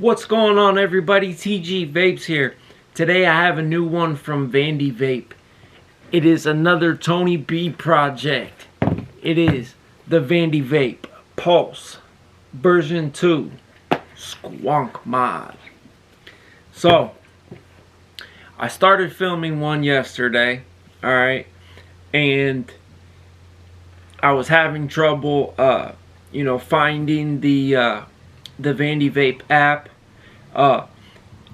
What's going on, everybody? TGVapes here. Today I have a new one from Vandy Vape. It is another Tony B project. It is the Vandy Vape Pulse version 2 Squonk mod. So I started filming one yesterday, alright, and I was having trouble finding the Vandy Vape app.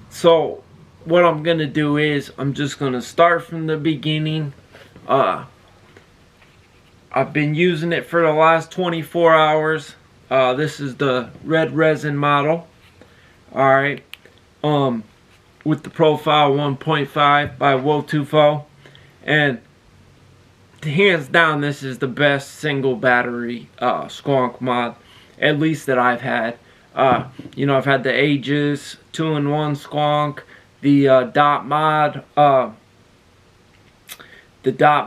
So what I'm gonna do is I'm just gonna start from the beginning. I've been using it for the last 24 hours. This is the red resin model, alright, with the profile 1.5 by Wotufo, and hands down this is the best single battery Squonk mod, at least that I've had. I've had the Aegis 2-in-1 Squonk, the dot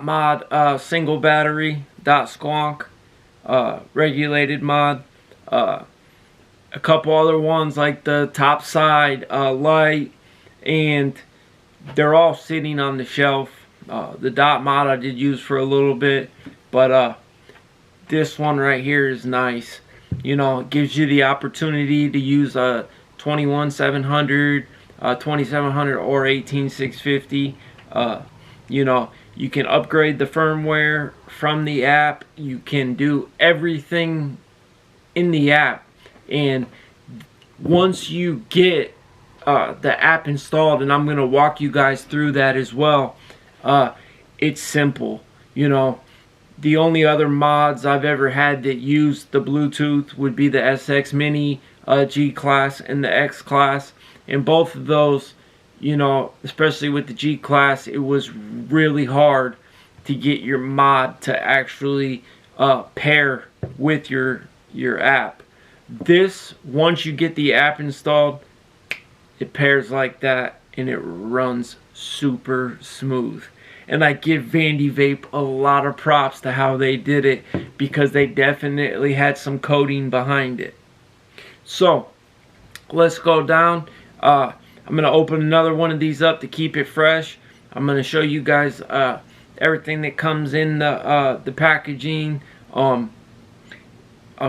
mod single battery dot Squonk, regulated mod, a couple other ones like the Topside light, and they're all sitting on the shelf. The dot mod I did use for a little bit, but this one right here is nice. It gives you the opportunity to use a 21700, 2700, or 18650. You can upgrade the firmware from the app. You can do everything in the app, and once you get the app installed, and I'm going to walk you guys through that as well, it's simple. The only other mods I've ever had that use the Bluetooth would be the SX Mini G class and the X class, and both of those, especially with the G class, it was really hard to get your mod to actually pair with your app. This, once you get the app installed, it pairs like that and it runs super smooth. And I give Vandy Vape a lot of props to how they did it, because they definitely had some coding behind it. So let's go down. I'm going to open another one of these up to keep it fresh. I'm going to show you guys everything that comes in the packaging. I'll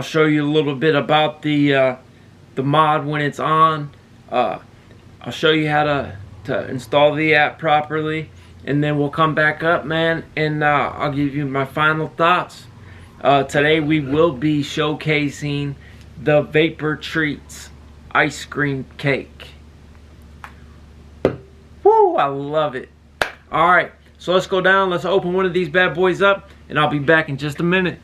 show you a little bit about the mod when it's on. I'll show you how to install the app properly. And then we'll come back up, man, and I'll give you my final thoughts. Today we will be showcasing the Vapor Treats ice cream cake. Woo, I love it. Alright, so let's go down. Let's open one of these bad boys up, and I'll be back in just a minute.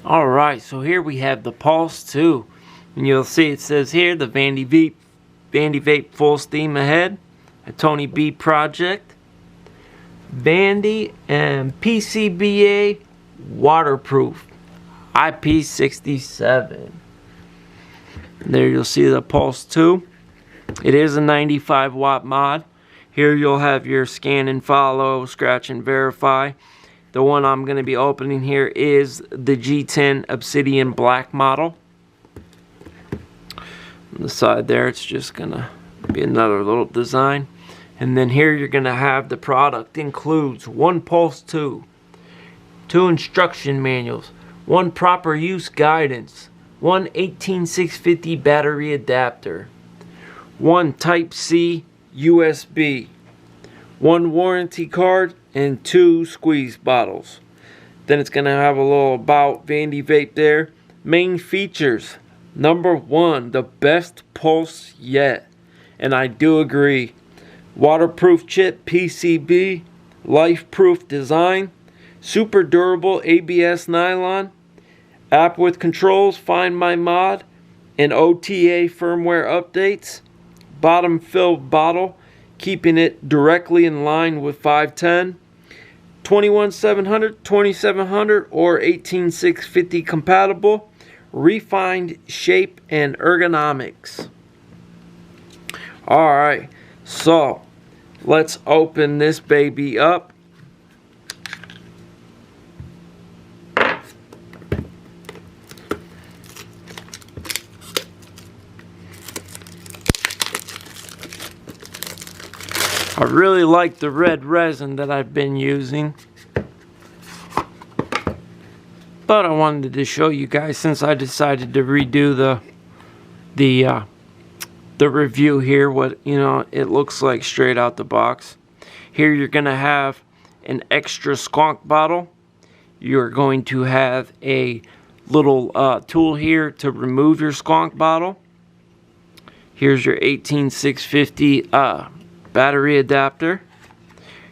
Alright, so here we have the Pulse 2. And you'll see it says here, the Vandy Vape Full Steam Ahead, a Tony B project. Vandy and PCBA waterproof IP67. There you'll see the Pulse 2. It is a 95 watt mod. Here you'll have your scan and follow, scratch and verify. The one I'm going to be opening here is the G10 Obsidian Black model. On the side there, it's just going to be another little design. And then here you're going to have the product includes one Pulse 2, 2 instruction manuals, 1 proper use guidance, 1 18650 battery adapter, 1 Type-C USB, 1 warranty card, and 2 squeeze bottles. Then it's going to have a little about Vandy Vape there. Main features. Number 1, the best Pulse yet. And I do agree. Waterproof chip PCB, life-proof design, super durable ABS nylon, app with controls, find my mod, and OTA firmware updates, bottom filled bottle, keeping it directly in line with 510, 21700, 2700, or 18650 compatible, refined shape and ergonomics. Alright. So, let's open this baby up. I really like the red resin that I've been using, but I wanted to show you guys since I decided to redo the review here, what it looks like straight out the box. Here you're gonna have an extra Squonk bottle. You're going to have a little tool here to remove your Squonk bottle. Here's your 18650 battery adapter.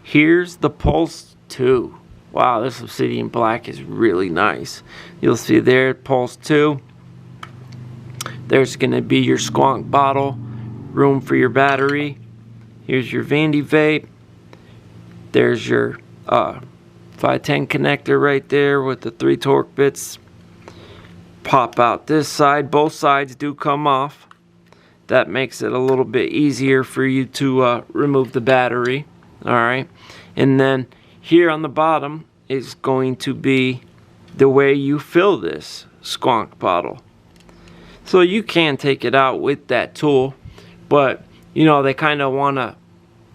Here's the Pulse 2. Wow, this obsidian black is really nice. You'll see there, Pulse 2. There's going to be your Squonk bottle, room for your battery. Here's your Vandy vape. There's your 510 connector right there with the 3 torque bits. Pop out this side. Both sides do come off. That makes it a little bit easier for you to remove the battery. Alright, and then here on the bottom is going to be the way you fill this Squonk bottle. So you can take it out with that tool, but they kind of want to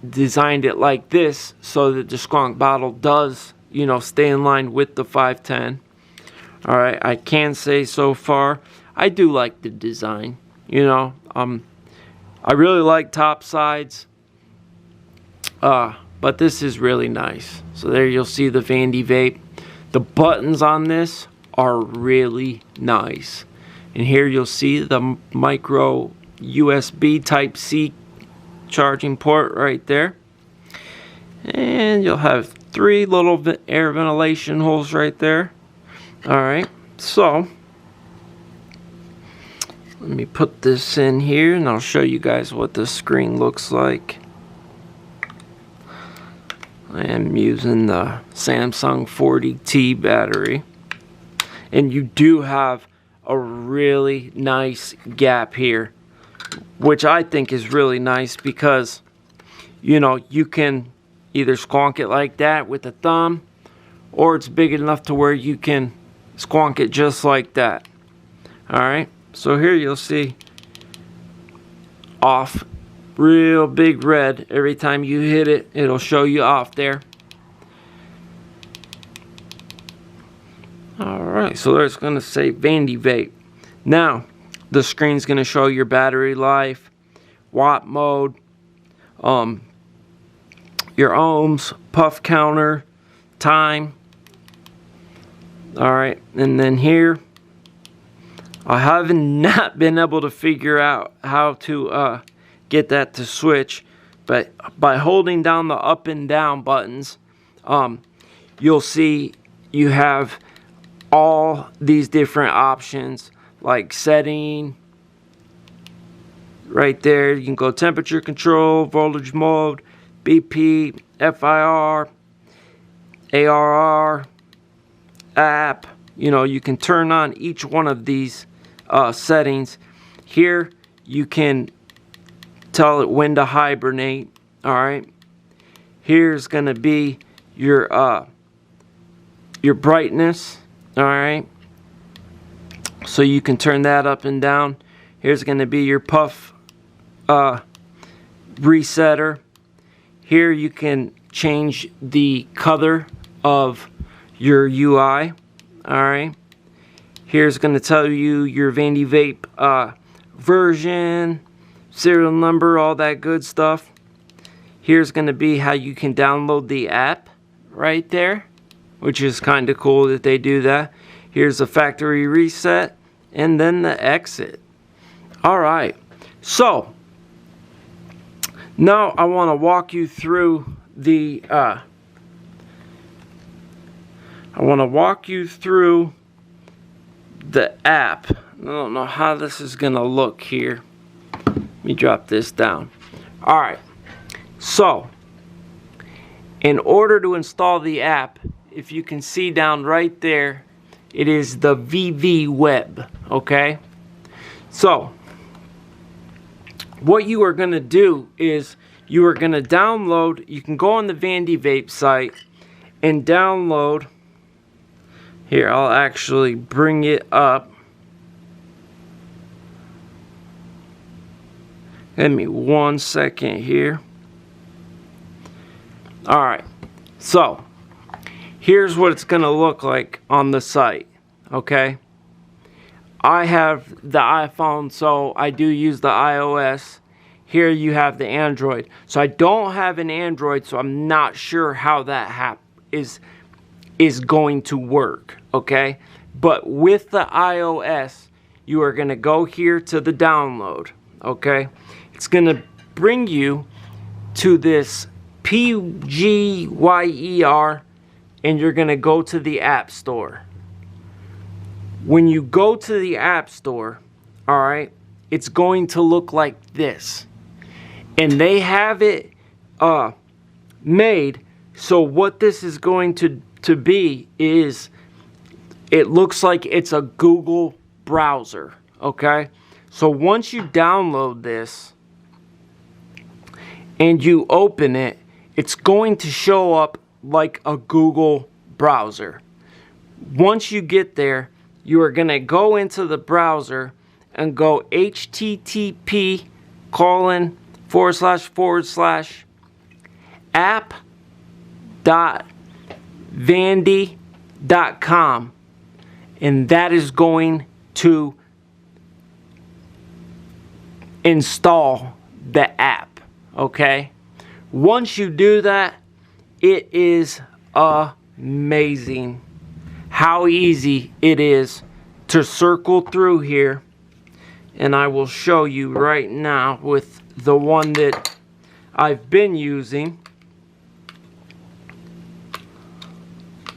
design it like this so that the Squonk bottle does stay in line with the 510. Alright, I can say so far I do like the design. I really like top sides, but this is really nice. So there you'll see the Vandy vape. The buttons on this are really nice. And here you'll see the micro USB type C charging port right there. And you'll have 3 little air ventilation holes right there. Alright, so let me put this in here and I'll show you guys what the screen looks like. I am using the Samsung 40T battery. And you do have a really nice gap here, which I think is really nice because you can either Squonk it like that with a thumb, or it's big enough to where you can Squonk it just like that. Alright, so here you'll see off, real big red. Every time you hit it, it'll show you off there. Alright, so there's going to say Vandy vape. Now, the screen's going to show your battery life, watt mode, your ohms, puff counter, time. Alright, and then here, I have not been able to figure out how to get that to switch, but by holding down the up and down buttons, you'll see you have all these different options like setting right there. You can go temperature control, voltage mode, BP, FIR, ARR, app. You can turn on each one of these settings. Here you can tell it when to hibernate. Alright, here's gonna be your brightness. Alright, so you can turn that up and down. Here's gonna be your puff resetter. Here you can change the color of your UI. Alright, here's going to tell you your Vandy vape version, serial number, all that good stuff. Here's going to be how you can download the app right there, which is kind of cool that they do that. Here's the factory reset and then the exit. Alright, so now I want to walk you through the app. I don't know how this is gonna look here. Let me drop this down. Alright, so in order to install the app, if you can see down right there, it is the VV web. Okay, so what you are gonna do is you are gonna download. You can go on the Vandy Vape site and download. Here, I'll actually bring it up. Give me 1 second here. Alright, so here's what it's going to look like on the site, okay? I have the iPhone, so I do use the iOS. Here you have the Android. So I don't have an Android, so I'm not sure how that is going to work, okay? But with the iOS, you are going to go here to the download, okay? It's going to bring you to this PGYER, and you're going to go to the App Store. When you go to the App Store, alright, it's going to look like this. And they have it made, so what this is going to be is, it looks like it's a Google browser, okay? So once you download this and you open it, it's going to show up like a Google browser. Once you get there, you are going to go into the browser and go http://app.vandy.com, and that is going to install the app, okay? Once you do that, it is amazing how easy it is to circle through here, and I will show you right now with the one that I've been using.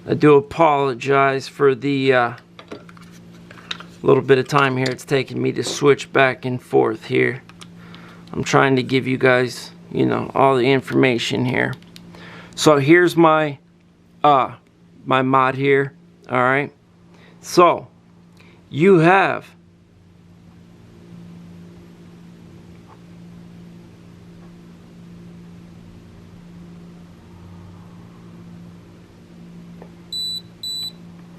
I do apologize for the little bit of time here it's taking me to switch back and forth here. I'm trying to give you guys, you know, all the information here. So here's my my mod here. All right, so you have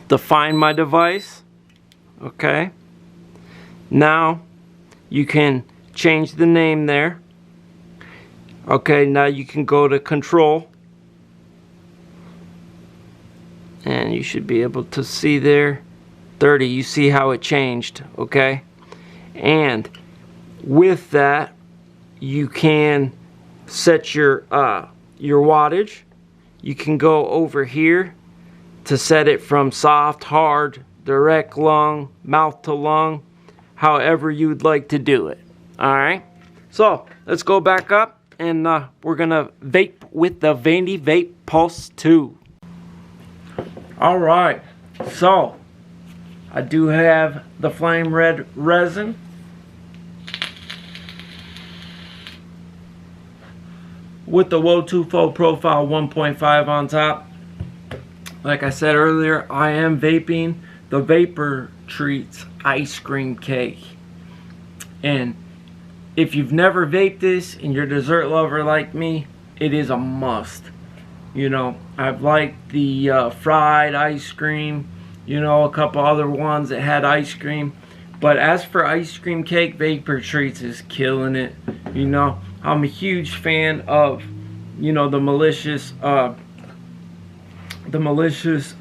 to find my device, okay? Now you can change the name there. Okay, now you can go to control, and you should be able to see there 30. You see how it changed, okay? And with that, you can set your wattage. You can go over here to set it from soft, hard, direct lung, mouth to lung, however you would like to do it. Alright, so let's go back up, and we're gonna vape with the Vandy Vape Pulse 2. Alright, so I do have the flame red resin. With the Wo2Fo Profile 1.5 on top. Like I said earlier, I am vaping the Vapor Treats ice cream cake. And if you've never vaped this and you're a dessert lover like me, it is a must. You know, I've liked the fried ice cream, you know, a couple other ones that had ice cream. But as for ice cream cake, Vapor Treats is killing it. You know, I'm a huge fan of, you know, the malicious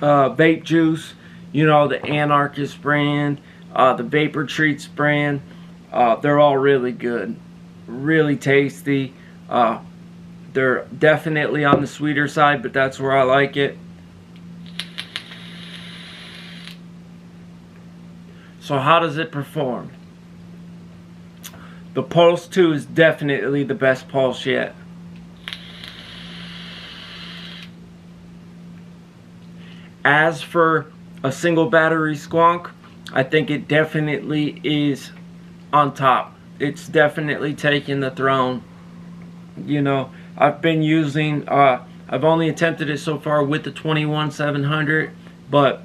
vape juice, you know, the Anarchist brand, the Vapor Treats brand. They're all really good, really tasty. They're definitely on the sweeter side, but that's where I like it. So how does it perform? The Pulse 2 is definitely the best Pulse yet. As for a single battery Squonk, I think it definitely is on top. It's definitely taking the throne. You know, I've been using, I've only attempted it so far with the 21700, but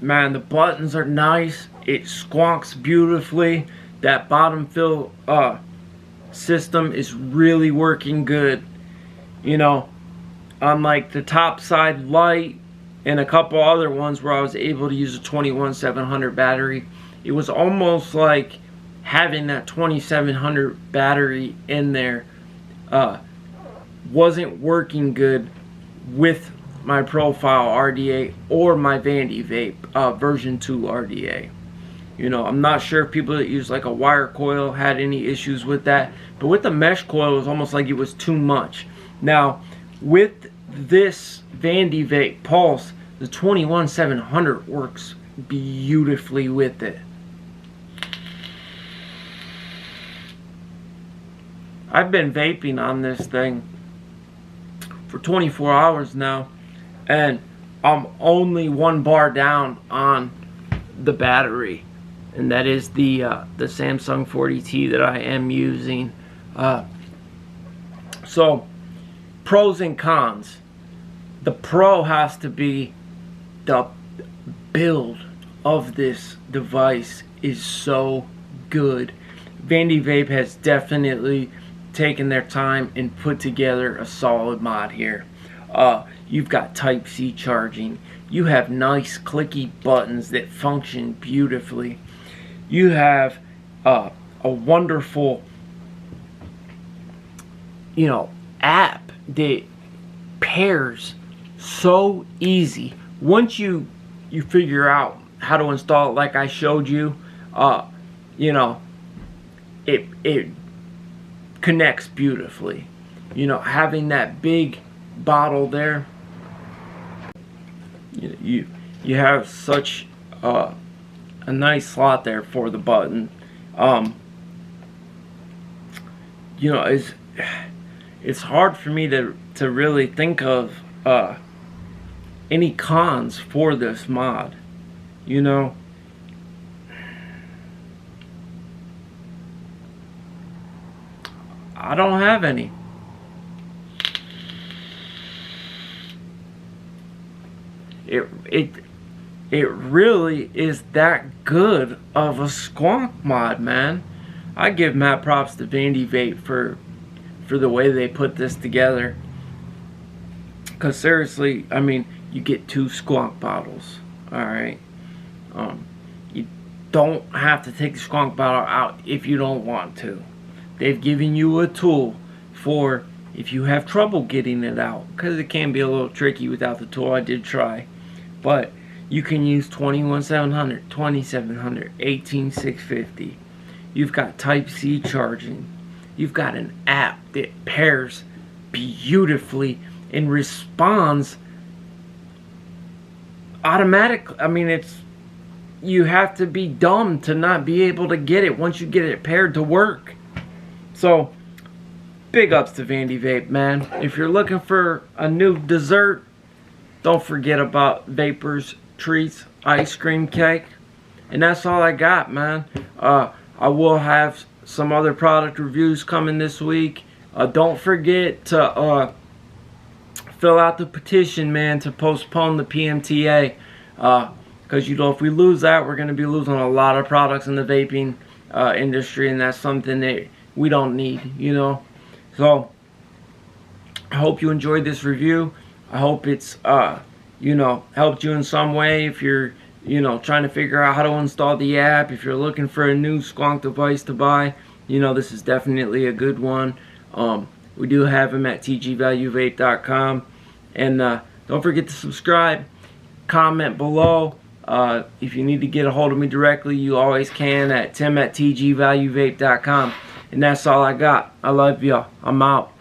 man, the buttons are nice. It squonks beautifully. That bottom fill system is really working good. You know, unlike the top side light and a couple other ones where I was able to use a 21700 battery, it was almost like having that 2700 battery in there wasn't working good with my profile RDA or my Vandy Vape version 2 RDA. You know, I'm not sure if people that use like a wire coil had any issues with that, but with the mesh coil it was almost like it was too much. Now with this Vandy Vape Pulse, the 21700 works beautifully with it. I've been vaping on this thing for 24 hours now, and I'm only 1 bar down on the battery, and that is the Samsung 40T that I am using. So pros and cons. The pro has to be the build of this device is so good. Vandy Vape has definitely taken their time and put together a solid mod here. You've got Type-C charging. You have nice clicky buttons that function beautifully. You have a wonderful, you know, app that pairs so easy. Once you figure out how to install it like I showed you, you know, it connects beautifully. You know, having that big bottle there, you have such a nice slot there for the button. You know, it's hard for me to really think of any cons for this mod. You know, I don't have any. It really is that good of a Squonk mod, man. I give mad props to Vandy Vape for the way they put this together. Cause seriously, I mean, you get 2 Squonk bottles. Alright. You don't have to take the Squonk bottle out if you don't want to. They've given you a tool for if you have trouble getting it out, because it can be a little tricky without the tool. I did try, but you can use 21700, 2700, 18650. You've got Type-C charging. You've got an app that pairs beautifully and responds automatically. I mean, you have to be dumb to not be able to get it once you get it paired to work. So, big ups to Vandy Vape, man. If you're looking for a new dessert, don't forget about Vapor's Treats ice cream cake. And that's all I got, man. I will have some other product reviews coming this week. Don't forget to fill out the petition, man, to postpone the PMTA. Because, you know, if we lose that, we're going to be losing a lot of products in the vaping industry, and that's something that we don't need, you know. So I hope you enjoyed this review. I hope it's you know, helped you in some way. If you're, you know, trying to figure out how to install the app, if you're looking for a new Squonk device to buy, you know, this is definitely a good one. We do have them at TGVapes.com. And don't forget to subscribe, comment below. If you need to get a hold of me directly, you always can at tim@tgvaluevape.com. And that's all I got. I love y'all. I'm out.